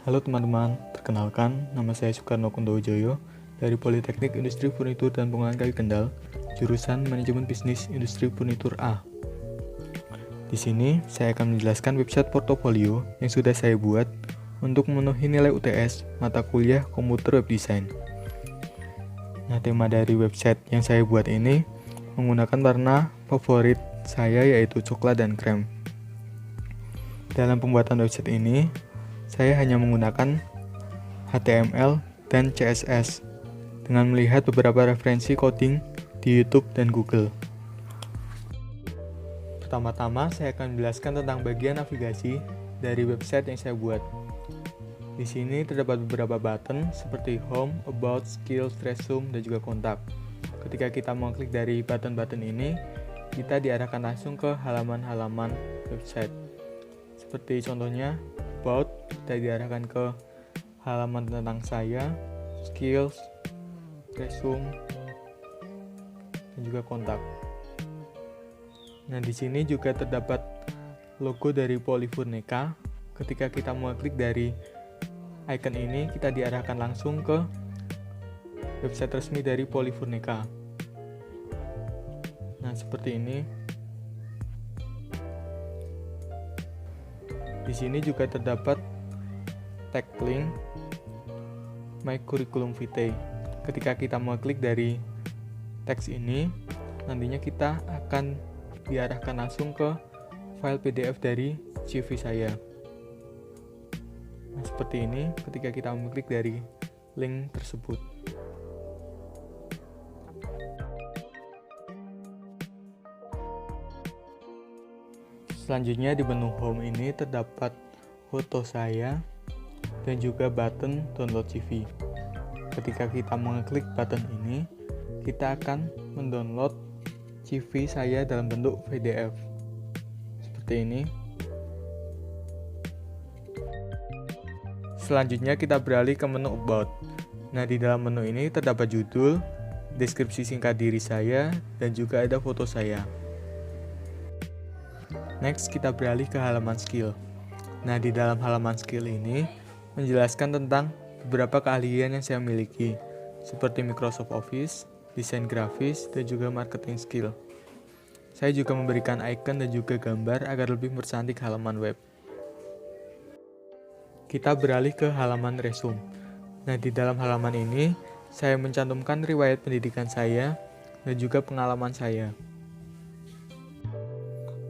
Halo teman-teman, perkenalkan nama saya Soekarno Kuntowijoyo dari Politeknik Industri Furnitur dan Pengulangan Kayu Kendal, jurusan Manajemen Bisnis Industri Furnitur A. Di sini saya akan menjelaskan website portofolio yang sudah saya buat untuk memenuhi nilai UTS mata kuliah Komputer Web Design. Nah, tema dari website yang saya buat ini menggunakan warna favorit saya yaitu coklat dan krem. Dalam pembuatan website ini, saya hanya menggunakan HTML dan CSS dengan melihat beberapa referensi coding di YouTube dan Google. Pertama-tama, saya akan menjelaskan tentang bagian navigasi dari website yang saya buat. Di sini terdapat beberapa button seperti Home, About, Skills, Resume, dan juga Kontak. Ketika kita mengklik dari button-button ini, kita diarahkan langsung ke halaman-halaman website. Seperti contohnya, About, kita diarahkan ke halaman tentang saya, Skills, Resume, dan juga Kontak. Nah, di sini juga terdapat logo dari Polyfurnica. Ketika kita mengklik dari icon ini, kita diarahkan langsung ke website resmi dari Polyfurnica. Nah, seperti ini. Di sini juga terdapat tag link My Curriculum Vitae. Ketika kita mengklik dari teks ini, nantinya kita akan diarahkan langsung ke file PDF dari CV saya. Nah, seperti ini ketika kita mengklik dari link tersebut. Selanjutnya di menu Home ini terdapat foto saya dan juga button download CV. Ketika kita mengklik button ini, kita akan mendownload CV saya dalam bentuk PDF. Seperti ini. Selanjutnya kita beralih ke menu About. Nah, di dalam menu ini terdapat judul, deskripsi singkat diri saya, dan juga ada foto saya. Next, kita beralih ke halaman skill. Nah, di dalam halaman skill ini menjelaskan tentang beberapa keahlian yang saya miliki, seperti Microsoft Office, desain grafis, dan juga marketing skill. Saya juga memberikan icon dan juga gambar agar lebih mempercantik halaman web. Kita beralih ke halaman resume. Nah, di dalam halaman ini, saya mencantumkan riwayat pendidikan saya dan juga pengalaman saya.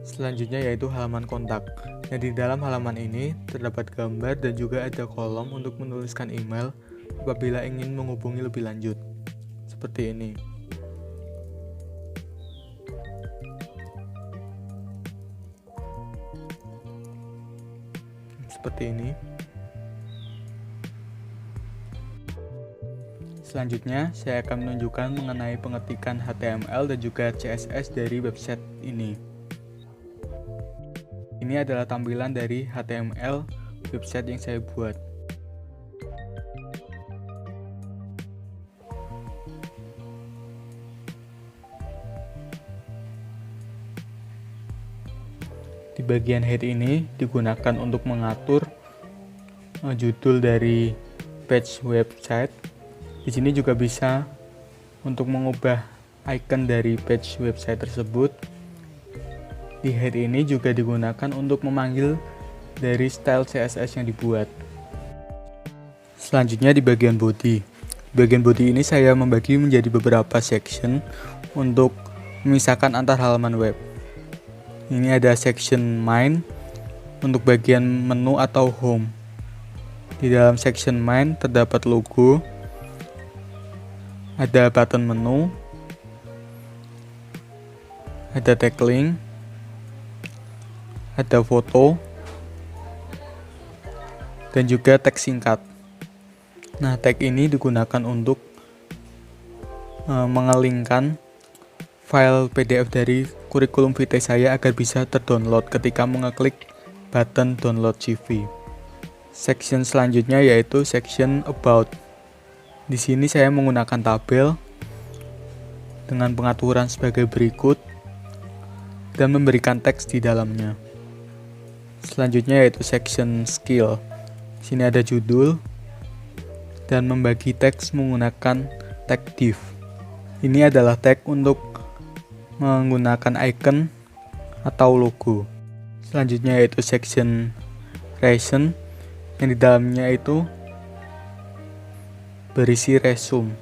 Selanjutnya yaitu halaman kontak. Nah, di dalam halaman ini terdapat gambar dan juga ada kolom untuk menuliskan email apabila ingin menghubungi lebih lanjut. Seperti ini. Seperti ini. Selanjutnya, saya akan menunjukkan mengenai pengetikan HTML dan juga CSS dari website ini. Ini adalah tampilan dari HTML website yang saya buat. Di bagian head ini digunakan untuk mengatur judul dari page website. Di sini juga bisa untuk mengubah icon dari page website tersebut. Di head ini juga digunakan untuk memanggil dari style CSS yang dibuat. Selanjutnya di bagian body. Bagian body ini saya membagi menjadi beberapa section untuk memisahkan antar halaman web. Ini ada section main untuk bagian menu atau home. Di dalam section main terdapat logo, ada button menu, ada tag link, ada foto, dan juga teks singkat. Nah, tag ini digunakan untuk mengelingkan file PDF dari kurikulum vitae saya agar bisa terdownload ketika mengeklik button download CV. Section selanjutnya yaitu section About. Di sini saya menggunakan tabel dengan pengaturan sebagai berikut dan memberikan teks di dalamnya. Selanjutnya yaitu section skill. Sini ada judul dan membagi teks menggunakan tag div. Ini adalah tag untuk menggunakan icon atau logo. Selanjutnya yaitu section reason, yang di dalamnya itu berisi resume,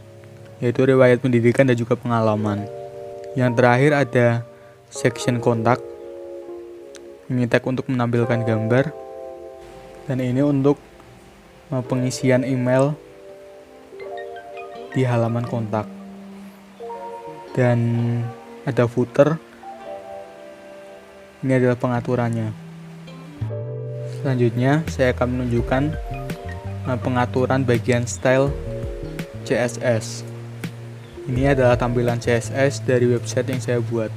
yaitu riwayat pendidikan dan juga pengalaman. Yang terakhir ada section kontak, ini tag untuk menampilkan gambar, dan ini untuk pengisian email di halaman kontak. Dan ada footer, ini adalah pengaturannya. Selanjutnya saya akan menunjukkan pengaturan bagian style CSS. Ini adalah tampilan CSS dari website yang saya buat.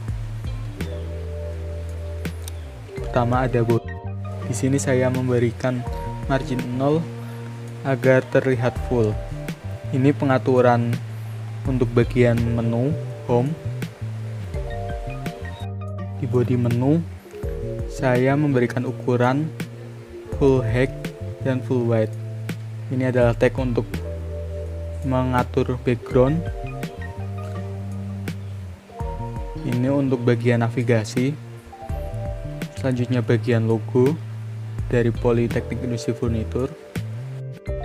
Pertama ada body. Di sini saya memberikan margin 0 agar terlihat full. Ini pengaturan untuk bagian menu home. Di body menu saya memberikan ukuran full height dan full width. Ini adalah tag untuk mengatur background. Ini untuk bagian navigasi. Selanjutnya bagian logo dari Politeknik Industri Furnitur.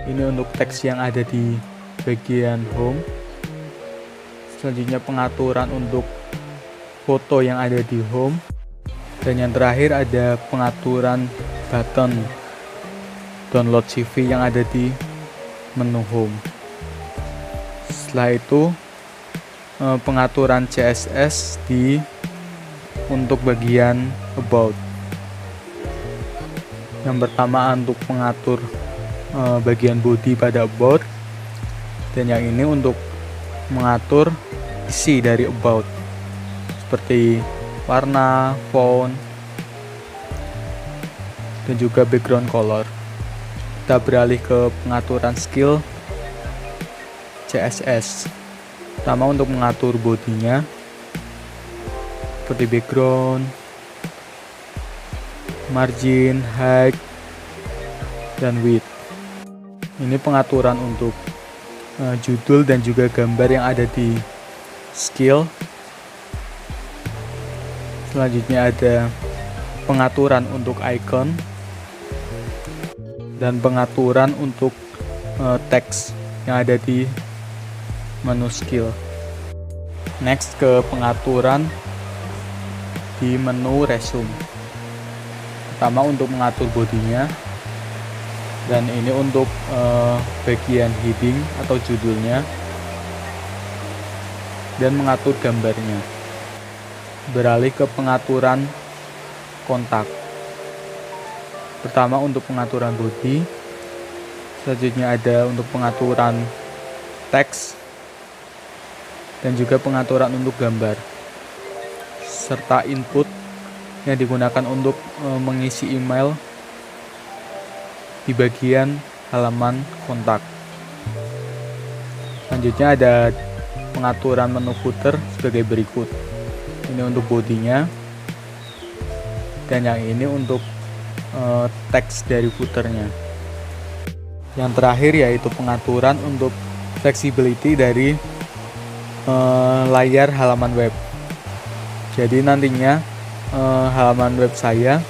Ini untuk teks yang ada di bagian home. Selanjutnya pengaturan untuk foto yang ada di home. Dan yang terakhir ada pengaturan button download CV yang ada di menu home. Setelah itu pengaturan CSS untuk bagian about. Yang pertama untuk mengatur bagian body pada about, dan yang ini untuk mengatur isi dari about seperti warna, font, dan juga background color. Kita beralih ke pengaturan skill CSS. Pertama untuk mengatur bodinya seperti background, margin, height, dan width. Ini pengaturan untuk judul dan juga gambar yang ada di skill. Selanjutnya ada pengaturan untuk icon dan pengaturan untuk teks yang ada di menu skill. Next ke pengaturan di menu resume. Pertama untuk mengatur bodinya, dan ini untuk bagian heading atau judulnya, dan mengatur gambarnya. Beralih ke pengaturan kontak. Pertama untuk pengaturan body, selanjutnya ada untuk pengaturan teks, dan juga pengaturan untuk gambar, serta input yang digunakan untuk mengisi email di bagian halaman kontak. Selanjutnya ada pengaturan menu footer sebagai berikut. Ini untuk bodinya, dan yang ini untuk teks dari footernya. Yang terakhir yaitu pengaturan untuk flexibility dari layar halaman web. Jadi nantinya halaman web saya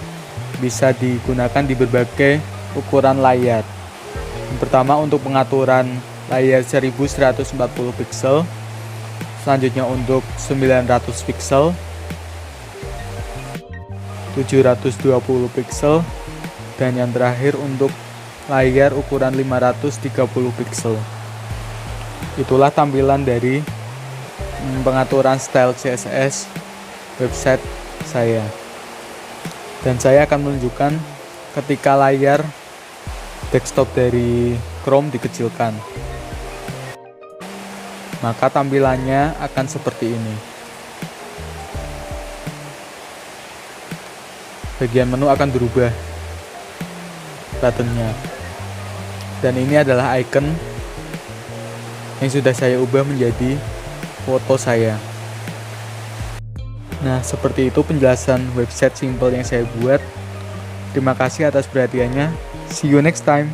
bisa digunakan di berbagai ukuran layar. Yang pertama untuk pengaturan layar 1140 pixel, selanjutnya untuk 900 pixel, 720 pixel, dan yang terakhir untuk layar ukuran 530 pixel. Itulah tampilan dari pengaturan style CSS website saya. Dan saya akan menunjukkan ketika layar desktop dari Chrome dikecilkan, maka tampilannya akan seperti ini. Bagian menu akan berubah buttonnya, dan ini adalah icon yang sudah saya ubah menjadi foto saya. Nah, seperti itu penjelasan website simple yang saya buat. Terima kasih atas perhatiannya. See you next time.